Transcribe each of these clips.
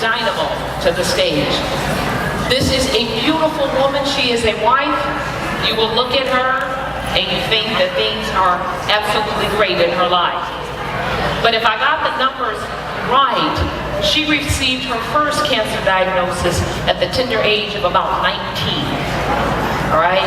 dynamo to the stage. This is a beautiful woman. She is a wife. You will look at her and you think that things are absolutely great in her life. But if I got the numbers right, she received her first cancer diagnosis at the tender age of about 19. All right?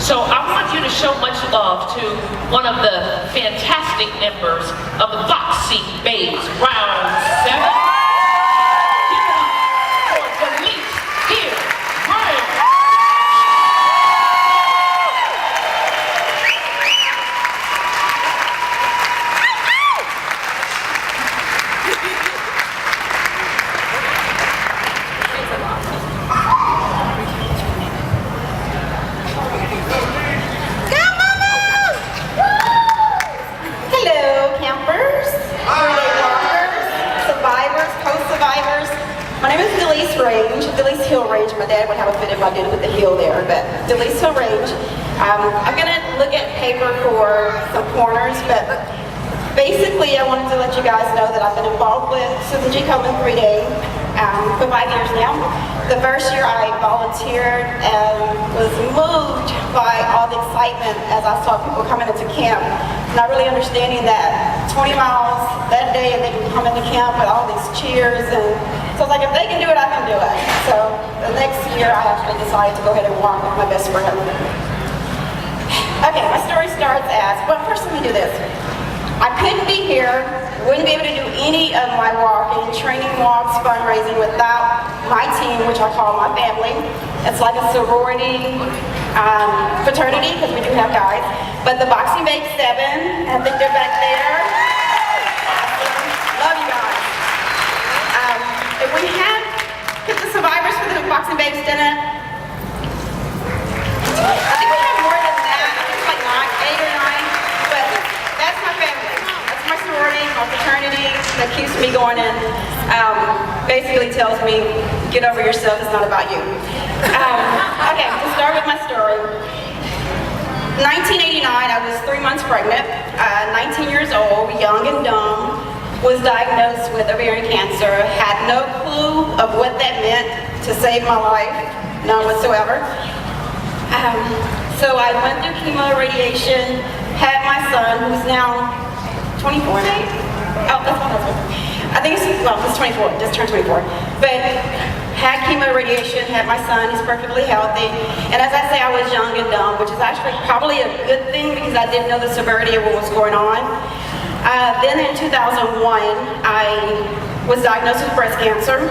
So I want you to show much love to one of the fantastic members of the Boxing Babes Round 7. Give it up for DeLese here. DeLese Hill Range. My dad would have a fit if I did it with the hill there, but DeLese Hill Range. I'm going to look at paper for some corners, but basically I wanted to let you guys know that I've been involved with Susan G. Komen 3-Day for 5 years now. The first year I volunteered and was moved by all the excitement as I saw people coming into camp, not really understanding that 20 miles that day and they can come into camp with all these cheers, and so I was like, if they can do it, I can do it. So the next year I actually decided to go ahead and walk with my best friend. Okay, my story starts as, well, first let me do this. I couldn't be here, wouldn't be able to do any of my walking, training walks, fundraising without my team, which I call my family. It's like a sorority fraternity, because we do have guys. But the Boxing Babes 7, I think they're back there. Love you guys. If we had picked the survivors for the Boxing Babes dinner, I think we have more than that. I think it's like 8 or 9, but that's my family. That's my sorority, my fraternity that keeps me going and basically tells me, get over yourself, it's not about you. Okay, to start with my story. 1989, I was 3 months pregnant, 19 years old, young and dumb, was diagnosed with ovarian cancer, had no clue of what that meant to save my life, none whatsoever. So I went through chemo, radiation, had my son, who's now 24 now. Oh, that's my husband. I think he's 24, just turned 24. But had chemo, radiation, had my son, he's perfectly healthy. And as I say, I was young and dumb, which is actually probably a good thing because I didn't know the severity of what was going on. Then in 2001, I was diagnosed with breast cancer.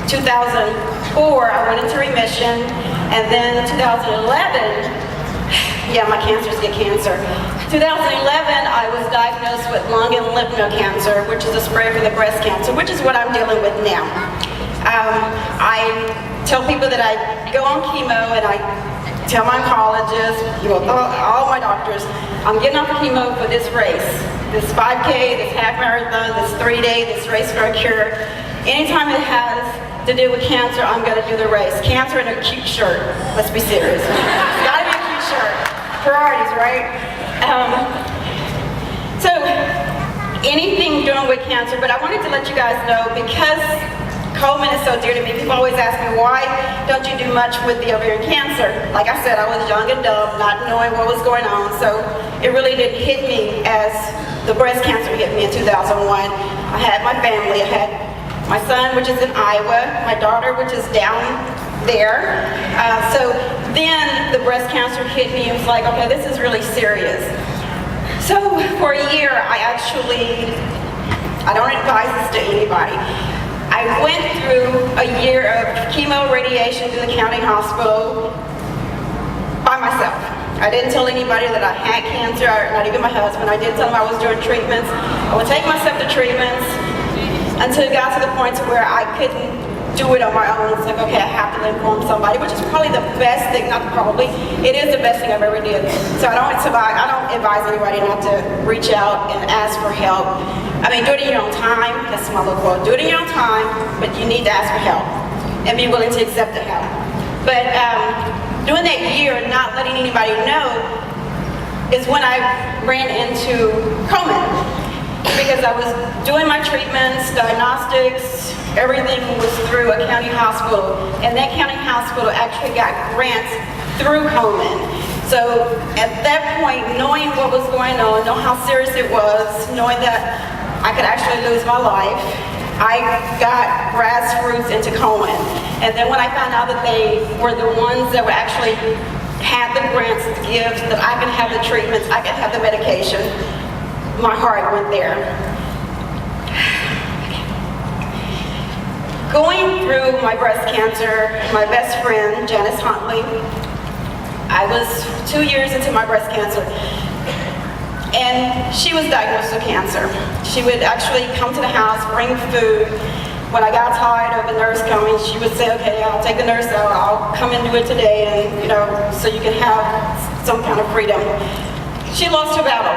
2004, I went into remission. And then 2011, yeah, my cancers get cancer. 2011, I was diagnosed with lung and lymph node cancer, which is a spread for the breast cancer, which is what I'm dealing with now. I tell people that I go on chemo and I tell my oncologists, all my doctors, I'm getting off of chemo for this race, this 5K, this half marathon, this 3-day, this race for a cure. Anytime it has to do with cancer, I'm going to do the race. Cancer in a cute shirt. Let's be serious. It's got to be a cute shirt. Priorities, right? So, anything doing with cancer, but I wanted to let you guys know because Komen is so dear to me. People always ask me, why don't you do much with the ovarian cancer? Like I said, I was young and dumb, not knowing what was going on, so it really didn't hit me as the breast cancer hit me in 2001. I had my family, I had my son, which is in Iowa, my daughter, which is down there. So then the breast cancer hit me. It was like, okay, this is really serious. So for a year, I don't advise this to anybody. I went through a year of chemo radiation in the county hospital by myself. I didn't tell anybody that I had cancer, not even my husband. I did tell him I was doing treatments. I would take myself to treatments until it got to the point to where I couldn't do it on my own. It's like, okay, I have to inform somebody, which is probably the best thing, not probably, it is the best thing I've ever did. So I don't advise anybody not to reach out and ask for help. I mean, do it in your own time, that's my little quote, do it in your own time, but you need to ask for help and be willing to accept the help. But during that year, not letting anybody know is when I ran into Komen. Because I was doing my treatments, diagnostics, everything was through a county hospital. And that county hospital actually got grants through Komen. So at that point, knowing what was going on, knowing how serious it was, knowing that I could actually lose my life, I got grassroots into Komen. And then when I found out that they were the ones that were actually had the grants to give so that I can have the treatments, I can have the medication, my heart went there. Going through my breast cancer, my best friend, Janice Huntley, I was 2 years into my breast cancer, and she was diagnosed with cancer. She would actually come to the house, bring food. When I got tired of the nurse coming, she would say, okay, I'll take the nurse out, I'll come and do it today, and so you can have some kind of freedom. She lost her battle.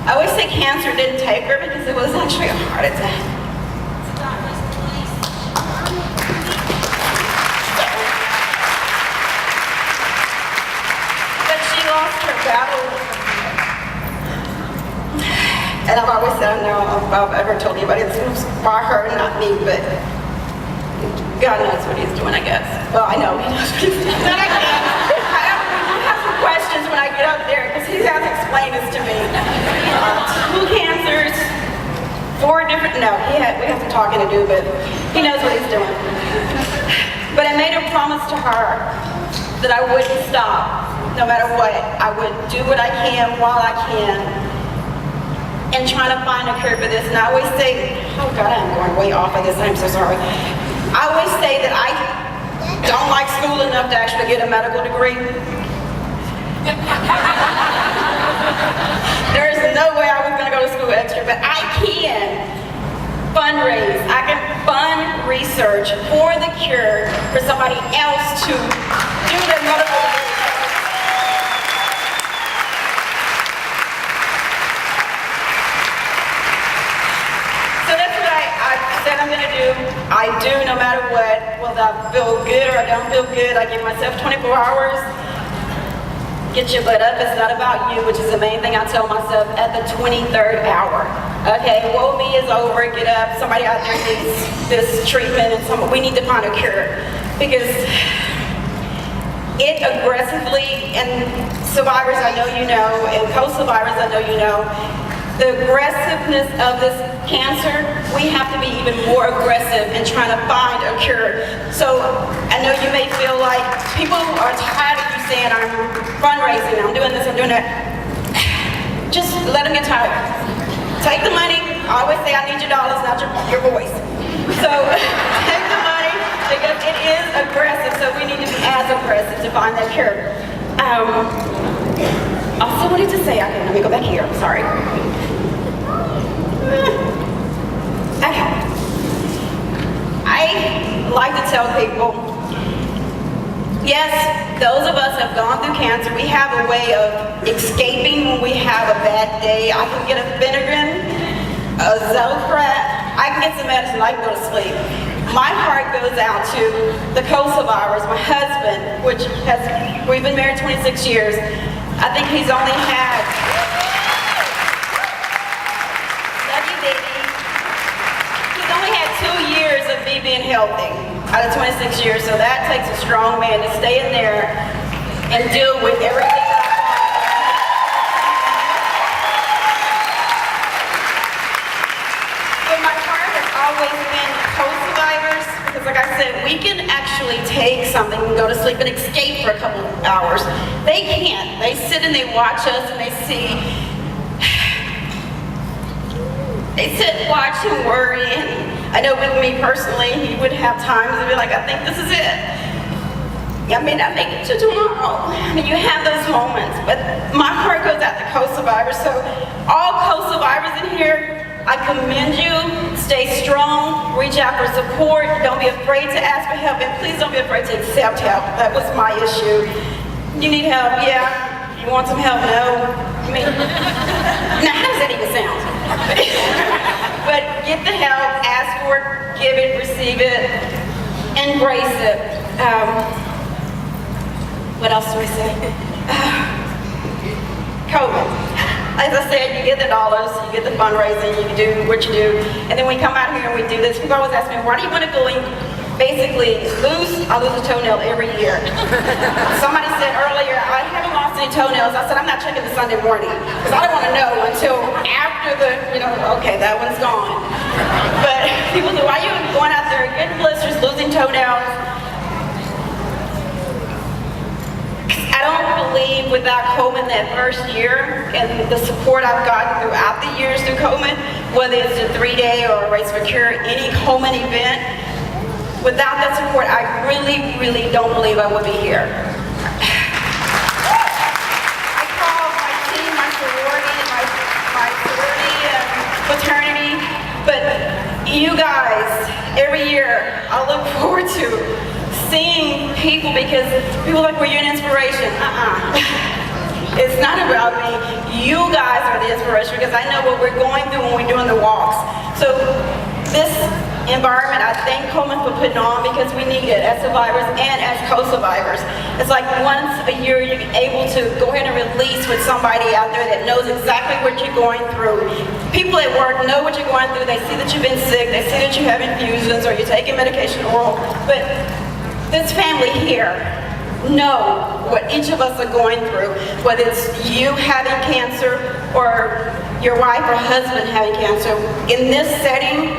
I always say cancer didn't take her because it was actually a heart attack. But she lost her battle. And I've always said, I don't know if I've ever told anybody this was by her, not me, but God knows what he's doing, I guess. Well, I know he knows what he's doing. I have some questions when I get up there because he has to explain this to me. 2 cancers, 4 different, no, we have some talking to do, but he knows what he's doing. But I made a promise to her that I wouldn't stop, no matter what. I would do what I can while I can, and trying to find a cure for this. And I always say, oh God, I'm going way off of this, I'm so sorry. I always say that I don't like school enough to actually get a medical degree. There is no way I was going to go to school extra, but I can fundraise. I can fund research for the cure for somebody else to do their medical degree. I'm going to do, I do no matter what, whether I feel good or I don't feel good. I give myself 24 hours. Get your butt up, it's not about you, which is the main thing I tell myself at the 23rd hour. Okay, woe me is over, get up, somebody out there needs this treatment, and we need to find a cure. Because it aggressively, and survivors I know you know, and co-survivors I know you know, the aggressiveness of this cancer, we have to be even more aggressive in trying to find a cure. So I know you may feel like people are tired of you saying, I'm fundraising, I'm doing this, I'm doing that. Just let them get tired. Take the money. I always say I need your dollars, not your voice. So take the money because it is aggressive, so we need to be as aggressive to find that cure. Also wanted to say, okay, let me go back here, sorry. Okay. I like to tell people, yes, those of us have gone through cancer, we have a way of escaping when we have a bad day. I can get a Phenergan, a Zofrat, I can get some medicine, I can go to sleep. My heart goes out to the co-survivors, my husband, we've been married 26 years. I think he's only had, love you baby, he's only had 2 years of me being healthy out of 26 years, so that takes a strong man to stay in there and deal with everything that But my heart has always been co-survivors, because like I said, we can actually take something and go to sleep and escape for a couple of hours. They can't. They sit and they watch us and they see. They sit, watch, and worry. And I know with me personally, he would have times to be like, I think this is it. I may not make it to tomorrow. I mean, you have those moments. But my heart goes out to co-survivors. So all co-survivors in here, I commend you. Stay strong. Reach out for support. Don't be afraid to ask for help. And please don't be afraid to accept help. That was my issue. You need help? Yeah. You want some help? No. I mean, now how does that even sound? But get the help. Ask for it. Give it. Receive it. Embrace it. What else do we say? COVID. as I said, you get the dollars, you get the fundraising, you do what you do, and then we come out here and we do this. People always ask me, why do you want to go and basically I lose a toenail every year. Somebody said earlier, I haven't lost any toenails. I said, I'm not checking the Sunday morning, because I don't want to know until after the, okay, that one's gone. But people say, why are you going out there getting blisters, losing toenails? I don't believe without Coleman that first year and the support I've gotten throughout the years through Coleman, whether it's a 3-day or a Race for Cure, any Coleman event, without that support, I really, really don't believe I would be here. I call my team, my sorority, my sorority and fraternity, but you guys, every year, I look forward to seeing people, because people are like, well, you're an inspiration. It's not about me. You guys are the inspiration, because I know what we're going through when we're doing the walks. So this environment, I thank Coleman for putting on, because we need it as survivors and as co-survivors. It's like once a year you're able to go ahead and release with somebody out there that knows exactly what you're going through. People at work know what you're going through. They see that you've been sick. They see that you have infusions or you're taking medication oral. But this family here know what each of us are going through, whether it's you having cancer or your wife or husband having cancer. In this setting,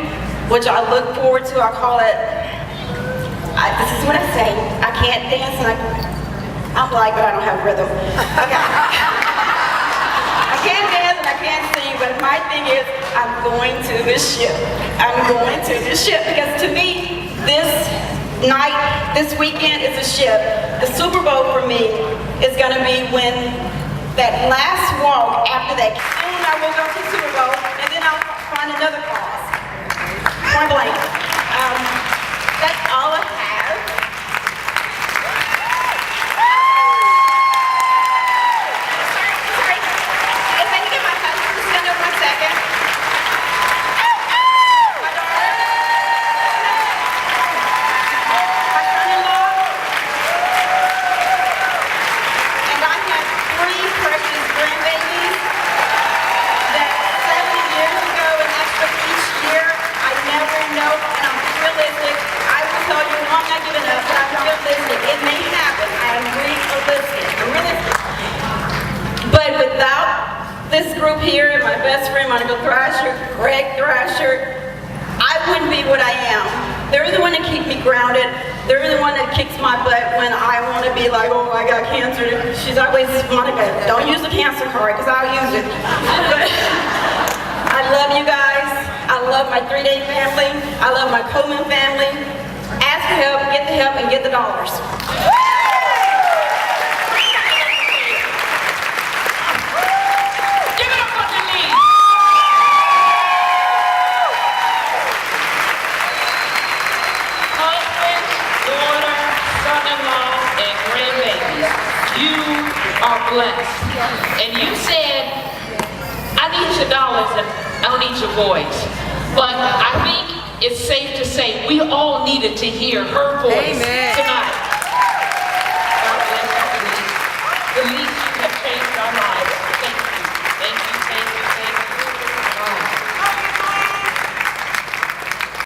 which I look forward to, I call it, this is what I say, I can't dance and I'm black, but I don't have rhythm. Okay. I can't dance and I can't sing, but my thing is, I'm going to the ship. I'm going to the ship, because to me, this night, this weekend is a ship. The Super Bowl for me is going to be when that last walk after that. Soon I will go to the Super Bowl, and then I'll find another cause. Point blank. That's all I have. Sorry. If I can get my husband to stand up 1 second. My daughter. My son-in-law. And I have 3 precious grandbabies that 7 years ago, and after each year, I never know, and I'm realistic. I will tell you, I'm not giving up, but I'm realistic. It may happen. I am realistic. I'm realistic. But without this group here, my best friend, Monica Thrasher, Greg Thrasher, I wouldn't be what I am. They're the one that keep me grounded. They're the one that kicks my butt when I want to be like, oh, I got cancer. She's always, Monica, don't use the cancer card, because I'll use it. But I love you guys. I love my 3-day family. I love my Coleman family. Ask for help, and get the dollars. Give it up for DeLese. Husband, daughter, son-in-law, and grandbabies. You are blessed. And you said, I need your dollars and I don't need your voice. But I think it's safe to say we all needed to hear her voice tonight.